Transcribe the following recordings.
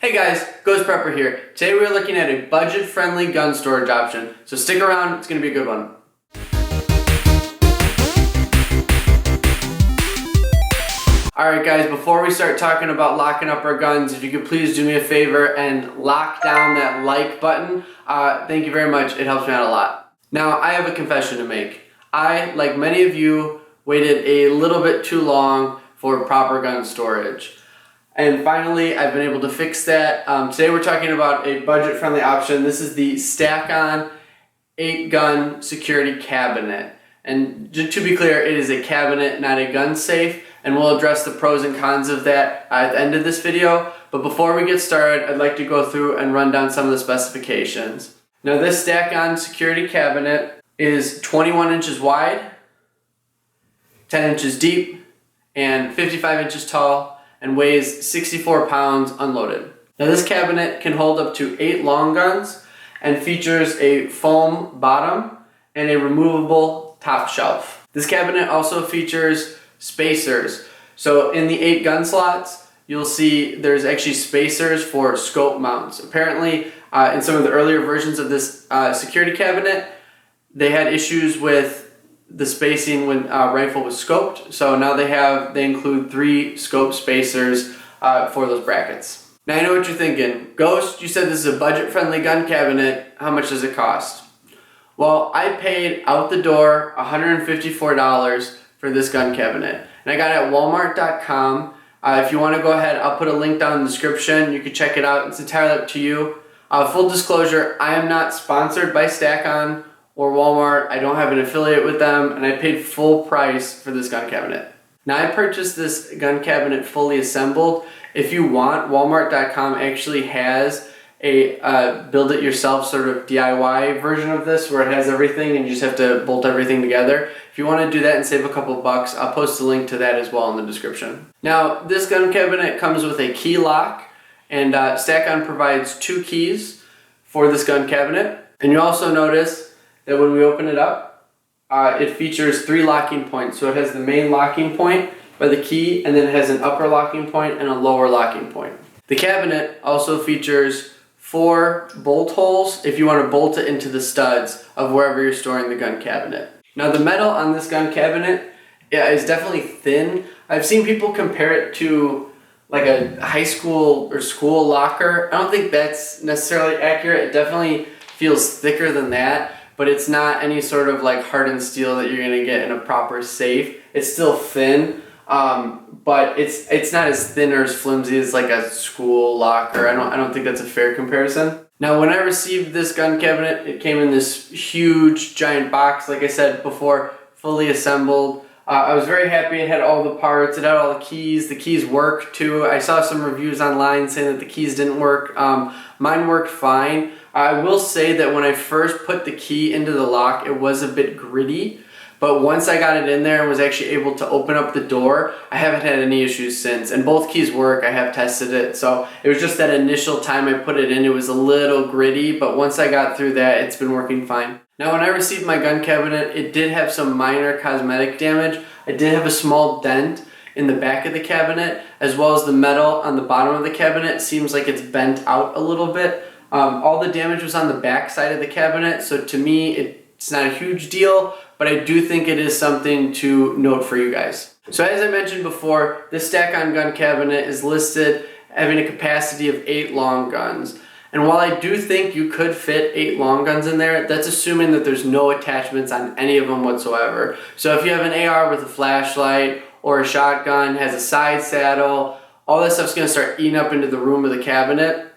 Hey guys, Ghost Prepper here. Today we're looking at a budget-friendly gun storage option, so stick around, it's going to be a good one. Alright guys, before we start talking about locking up our guns, if you could please do me a favor and lock down that like button. Thank you very much, it helps me out a lot. Now, I have a confession to make. I, like many of you, waited a little bit too long for proper gun storage. And finally, I've been able to fix that. Today we're talking about a budget-friendly option. This is the Stack-On 8-gun security cabinet. And to be clear, it is a cabinet, not a gun safe. And we'll address the pros and cons of that at the end of this video. But before we get started, I'd like to go through and run down some of the specifications. Now, this Stack-On security cabinet is 21 inches wide, 10 inches deep, and 55 inches tall, and weighs 64 pounds unloaded. Now, this cabinet can hold up to 8 long guns and features a foam bottom and a removable top shelf. This cabinet also features spacers. So in the 8 gun slots, you'll see there's actually spacers for scope mounts. Apparently, in some of the earlier versions of this security cabinet, they had issues with the spacing when rifle was scoped. So now they include 3 scope spacers for those brackets. Now, I know what you're thinking. Ghost, you said this is a budget-friendly gun cabinet. How much does it cost? Well, I paid out the door $154 for this gun cabinet. And I got it at walmart.com. If you want to go ahead, I'll put a link down in the description. You can check it out. It's entirely up to you. Full disclosure, I am not sponsored by Stack-On or Walmart. I don't have an affiliate with them, and I paid full price for this gun cabinet. Now, I purchased this gun cabinet fully assembled. If you want, walmart.com actually has a build-it-yourself sort of DIY version of this where it has everything and you just have to bolt everything together. If you want to do that and save a couple bucks, I'll post a link to that as well in the description. Now, this gun cabinet comes with a key lock, and Stack-On provides 2 keys for this gun cabinet. And you also notice that when we open it up, it features 3 locking points. So it has the main locking point by the key, and then it has an upper locking point and a lower locking point. The cabinet also features 4 bolt holes if you want to bolt it into the studs of wherever you're storing the gun cabinet. Now, the metal on this gun cabinet is definitely thin. I've seen people compare it to like a high school or school locker. I don't think that's necessarily accurate. It definitely feels thicker than that. But it's not any sort of like hardened steel that you're gonna get in a proper safe. It's still thin, but it's not as thin or as flimsy as like a school locker. I don't think that's a fair comparison. Now, when I received this gun cabinet, it came in this huge giant box, like I said before, fully assembled. I was very happy. It had all the parts, it had all the keys. The keys work too. I saw some reviews online saying that the keys didn't work. Mine worked fine. I will say that when I first put the key into the lock, it was a bit gritty, but once I got it in there and was actually able to open up the door, I haven't had any issues since, and both keys work. I have tested it, so it was just that initial time I put it in, it was a little gritty, but once I got through that, it's been working fine. Now, when I received my gun cabinet, it did have some minor cosmetic damage. I did have a small dent in the back of the cabinet, as well as the metal on the bottom of the cabinet seems like it's bent out a little bit. All the damage was on the back side of the cabinet, so to me, it's not a huge deal, but I do think it is something to note for you guys. So as I mentioned before, this Stack-On gun cabinet is listed having a capacity of 8 long guns. And while I do think you could fit 8 long guns in there, that's assuming that there's no attachments on any of them whatsoever. So if you have an AR with a flashlight or a shotgun, has a side saddle, all that stuff's gonna start eating up into the room of the cabinet.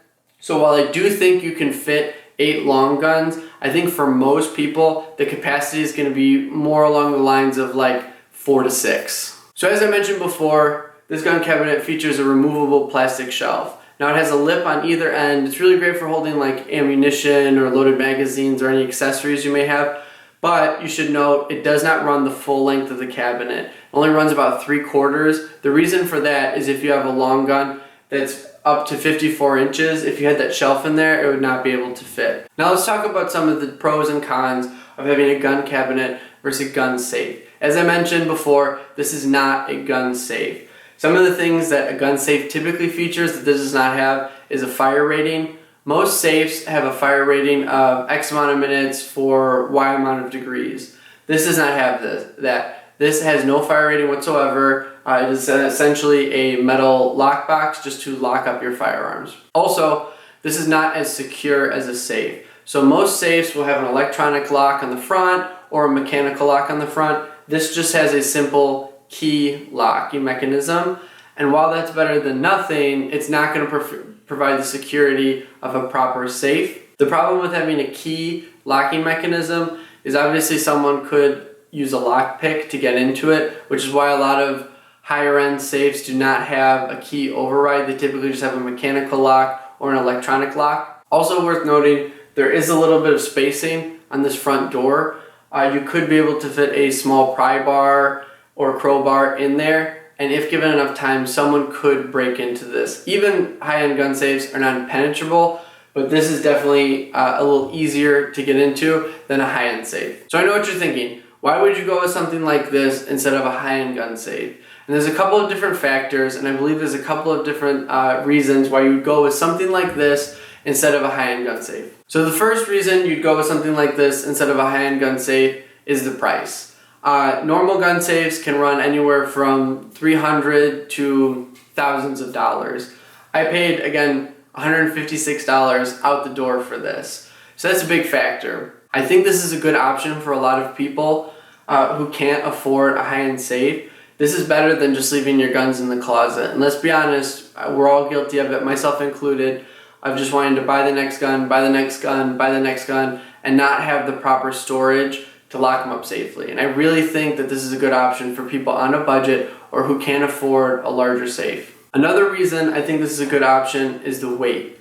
So while I do think you can fit 8 long guns, I think for most people, the capacity is going to be more along the lines of like 4 to 6. So as I mentioned before, this gun cabinet features a removable plastic shelf. Now, it has a lip on either end. It's really great for holding like ammunition or loaded magazines or any accessories you may have. But you should note, it does not run the full length of the cabinet. It only runs about 3/4. The reason for that is if you have a long gun that's up to 54 inches, if you had that shelf in there, it would not be able to fit. Now let's talk about some of the pros and cons of having a gun cabinet versus a gun safe. As I mentioned before, this is not a gun safe. Some of the things that a gun safe typically features that this does not have is a fire rating. Most safes have a fire rating of X amount of minutes for Y amount of degrees. This does not have that. This has no fire rating whatsoever. It is essentially a metal lockbox just to lock up your firearms. Also, this is not as secure as a safe. So most safes will have an electronic lock on the front or a mechanical lock on the front. This just has a simple key locking mechanism. And while that's better than nothing, it's not going to provide the security of a proper safe. The problem with having a key locking mechanism is obviously someone could use a lockpick to get into it, which is why a lot of higher end safes do not have a key override. They typically just have a mechanical lock or an electronic lock. Also worth noting, there is a little bit of spacing on this front door. You could be able to fit a small pry bar or crowbar in there, and if given enough time, someone could break into this. Even high-end gun safes are not impenetrable, but this is definitely a little easier to get into than a high-end safe. So I know what you're thinking. Why would you go with something like this instead of a high-end gun safe? And there's a couple of different factors, and I believe there's a couple of different reasons why you would go with something like this instead of a high-end gun safe. So the first reason you'd go with something like this instead of a high-end gun safe is the price. Normal gun safes can run anywhere from $300 to thousands of dollars. I paid, again, $156 out the door for this. So that's a big factor. I think this is a good option for a lot of people who can't afford a high-end safe. This is better than just leaving your guns in the closet. And let's be honest, we're all guilty of it, myself included, of just wanting to buy the next gun, buy the next gun, buy the next gun, and not have the proper storage to lock them up safely. And I really think that this is a good option for people on a budget or who can't afford a larger safe. Another reason I think this is a good option is the weight.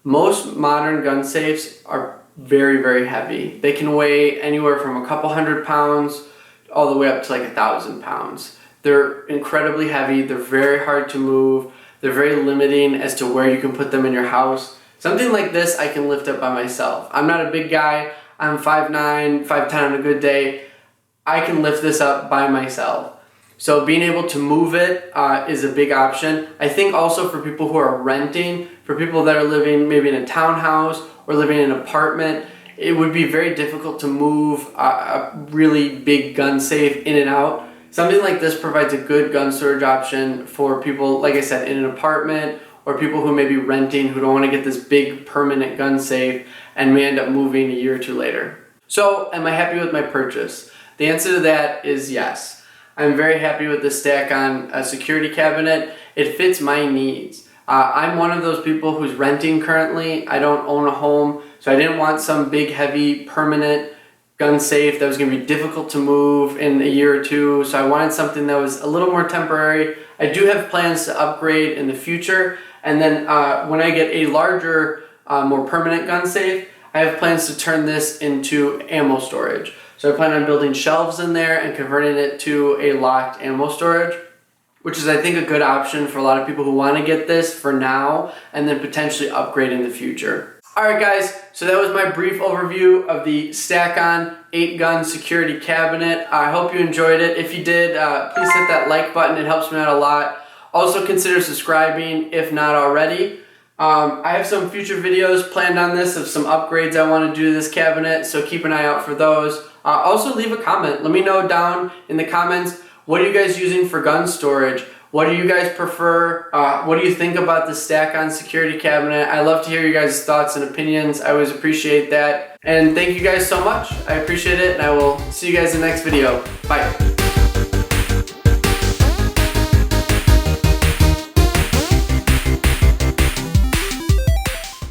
Most modern gun safes are very, very heavy. They can weigh anywhere from a couple hundred pounds all the way up to like 1,000 pounds. They're incredibly heavy. They're very hard to move. They're very limiting as to where you can put them in your house. Something like this I can lift up by myself. I'm not a big guy. I'm 5'9", 5'10" on a good day. I can lift this up by myself. So being able to move it is a big option. I think also for people who are renting, for people that are living maybe in a townhouse or living in an apartment, it would be very difficult to move a really big gun safe in and out. Something like this provides a good gun storage option for people, like I said, in an apartment or people who may be renting who don't want to get this big permanent gun safe and may end up moving a year or two later. So, am I happy with my purchase? The answer to that is yes. I'm very happy with the Stack-On security cabinet. It fits my needs. I'm one of those people who's renting currently. I don't own a home, so I didn't want some big, heavy, permanent gun safe that was going to be difficult to move in a year or two. So I wanted something that was a little more temporary. I do have plans to upgrade in the future, and then when I get a larger, more permanent gun safe, I have plans to turn this into ammo storage. So I plan on building shelves in there and converting it to a locked ammo storage, which is, I think, a good option for a lot of people who want to get this for now and then potentially upgrade in the future. Alright guys, so that was my brief overview of the Stack-On 8-gun security cabinet. I hope you enjoyed it. If you did, please hit that like button. It helps me out a lot. Also consider subscribing if not already. I have some future videos planned on this of some upgrades I want to do to this cabinet, so keep an eye out for those. Also leave a comment. Let me know down in the comments, what are you guys using for gun storage? What do you guys prefer? What do you think about the Stack-On security cabinet? I love to hear you guys' thoughts and opinions. I always appreciate that. And thank you guys so much. I appreciate it, and I will see you guys in the next video. Bye.